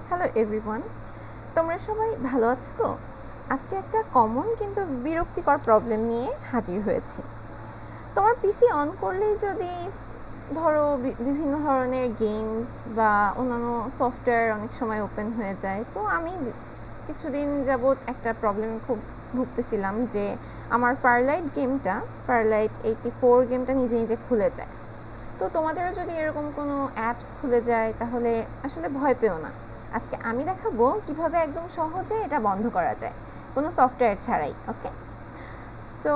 Hello everyone, তোমরা সবাই ভালো আছো তো? আজকে একটা কমন কিন্তু বিরক্তিকর প্রবলেম নিয়ে হাজির হয়েছি। তোমার পিসি অন করলেই যদি ধরো বিভিন্ন ধরনের গেমস বা অন্যান্য সফটওয়্যার অনেক সময় ওপেন হয়ে যায়, তো আমি কিছুদিন যাবৎ একটা প্রবলেমে খুব ভুগতেছিলাম যে আমার ফায়ারলাইট 84 গেমটা নিজে নিজে খুলে যায়। তো তোমাদেরও যদি এরকম কোনো অ্যাপস খুলে যায় তাহলে আসলে ভয় পেও না। আজকে আমি দেখাবো কিভাবে একদম সহজে এটা বন্ধ করা যায় কোনো সফটওয়্যার ছাড়াই। ওকে, সো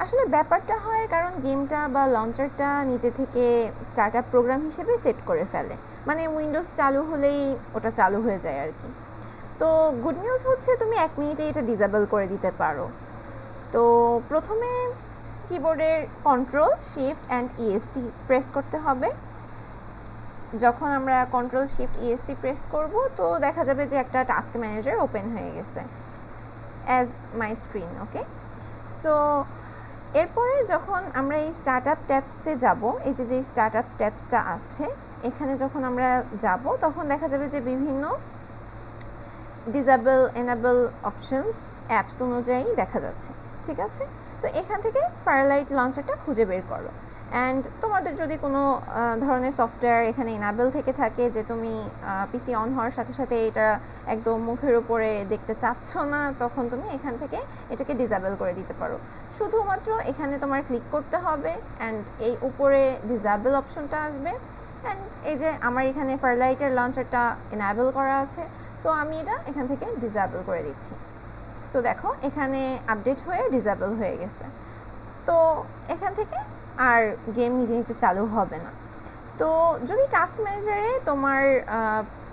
আসলে ব্যাপারটা হয় কারণ গেমটা বা লঞ্চারটা নিজে থেকে স্টার্ট আপ প্রোগ্রাম হিসেবে সেট করে ফেলে, মানে উইন্ডোজ চালু হলেই ওটা চালু হয়ে যায় আর কি। তো গুড নিউজ হচ্ছে তুমি 1 মিনিটে এটা ডিসেবল করে দিতে পারো। তো প্রথমে কিবোর্ডের control shift and ESC press করতে হবে। যখন আমরা কন্ট্রোল শিফট ইএসসি প্রেস করব তো দেখা যাবে যে একটা টাস্ক ম্যানেজার ওপেন হয়ে গেছে as my screen. Okay, so এরপরে যখন আমরা এই স্টার্ট আপ ট্যাবসে যাব, এই যে স্টার্ট আপ ট্যাবসটা আছে এখানে যখন আমরা যাব তখন দেখা যাবে যে বিভিন্ন ডিসেবল এনেবল অপশনস অ্যাপস অনুযায়ী দেখা যাচ্ছে। ঠিক আছে, তো এখান থেকে ফায়ারলাইট লঞ্চারটা খুঁজে বের করো। অ্যান্ড তোমাদের যদি কোনো ধরনের সফটওয়্যার এখানে ইনাবেল থেকে থাকে যে তুমি পিসি অন হওয়ার সাথে সাথে এটা একদম মুখের উপরে দেখতে চাচ্ছ না, তখন তুমি এখান থেকে এটাকে ডিসেবল করে দিতে পারো। শুধুমাত্র এখানে তোমার ক্লিক করতে হবে অ্যান্ড এই উপরে ডিসেবল অপশনটা আসবে। অ্যান্ড এই যে আমার এখানে ফায়ারলাইটের লঞ্চারটা ইনাবেল করা আছে, সো আমি এটা এখান থেকে ডিসেবল করে দিচ্ছি। সো দেখো এখানে আপডেট হয়ে ডিসেবল হয়ে গেছে। তো এখান থেকে আর গেম নিজে নিজে চালু হবে না। তো যদি টাস্ক ম্যানেজারে তোমার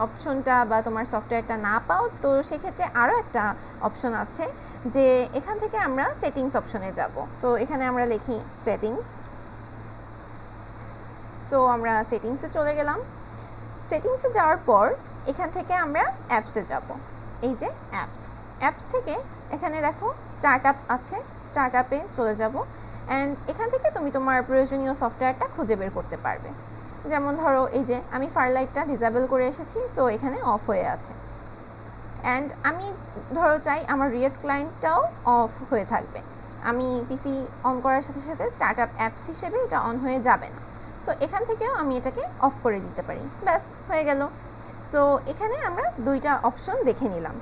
অপশনটা বা তোমার সফটওয়্যারটা না পাও, তো সেক্ষেত্রে আরও একটা অপশন আছে যে এখান থেকে আমরা সেটিংস অপশনে যাব। তো এখানে আমরা লিখি সেটিংস। তো আমরা সেটিংসে চলে গেলাম। সেটিংসে যাওয়ার পর এখান থেকে আমরা অ্যাপসে যাব। এই যে অ্যাপস থেকে এখানে দেখো স্টার্ট আপ আছে, স্টার্ট আপে চলে যাব। অ্যান্ড এখান থেকে তুমি তোমার প্রয়োজনীয় সফটওয়্যারটা খুঁজে বের করতে পারবে। যেমন ধরো এই যে আমি ফায়ারলাইটটা ডিসেবল করে এসেছি, সো এখানে অফ হয়ে আছে। অ্যান্ড আমি ধরো চাই আমার রিয়েট ক্লায়েন্টটাও অফ হয়ে থাকবে, আমি পিসি অন করার সাথে সাথে স্টার্ট আপ অ্যাপস হিসেবে এটা অন হয়ে যাবে না। সো এখান থেকেও আমি এটাকে অফ করে দিতে পারি, ব্যাস হয়ে গেল। সো এখানে আমরা দুইটা অপশন দেখে নিলাম।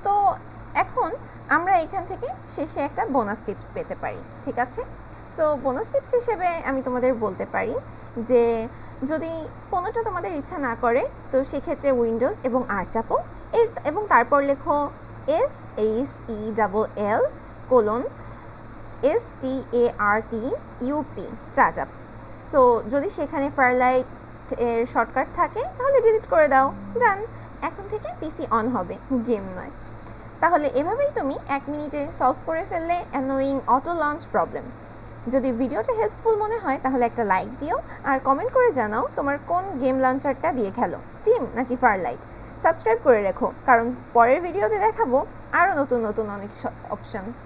তো এখন আমরা এখান থেকে শেষে একটা বোনাস টিপস পেতে পারি। ঠিক আছে, সো বোনাস টিপস হিসেবে আমি তোমাদের বলতে পারি যে যদি কোনোটা তোমাদের ইচ্ছা না করে তো সেক্ষেত্রে উইন্ডোজ এবং আর চাপো এবং তারপর লেখো SAELL:STARTUP স্টার্ট আপ। সো যদি সেখানে ফায়ারলাইট এর শর্টকাট থাকে তাহলে ডিলিট করে দাও, ডান। এখন থেকে পিসি অন হবে, গেম নয়। তাহলে এভাবেই তুমি 1 মিনিটে সলভ করে ফেললে অ্যানোয়িং অটো লঞ্চ প্রবলেম। যদি ভিডিওটা হেল্পফুল মনে হয় তাহলে একটা লাইক দিও আর কমেন্ট করে জানাও তোমার কোন গেম লঞ্চারটা দিয়ে খেলো, স্টিম নাকি ফায়ারলাইট। সাবস্ক্রাইব করে রেখো কারণ পরের ভিডিওতে দেখাবো আরও নতুন নতুন অনেক অপশনস।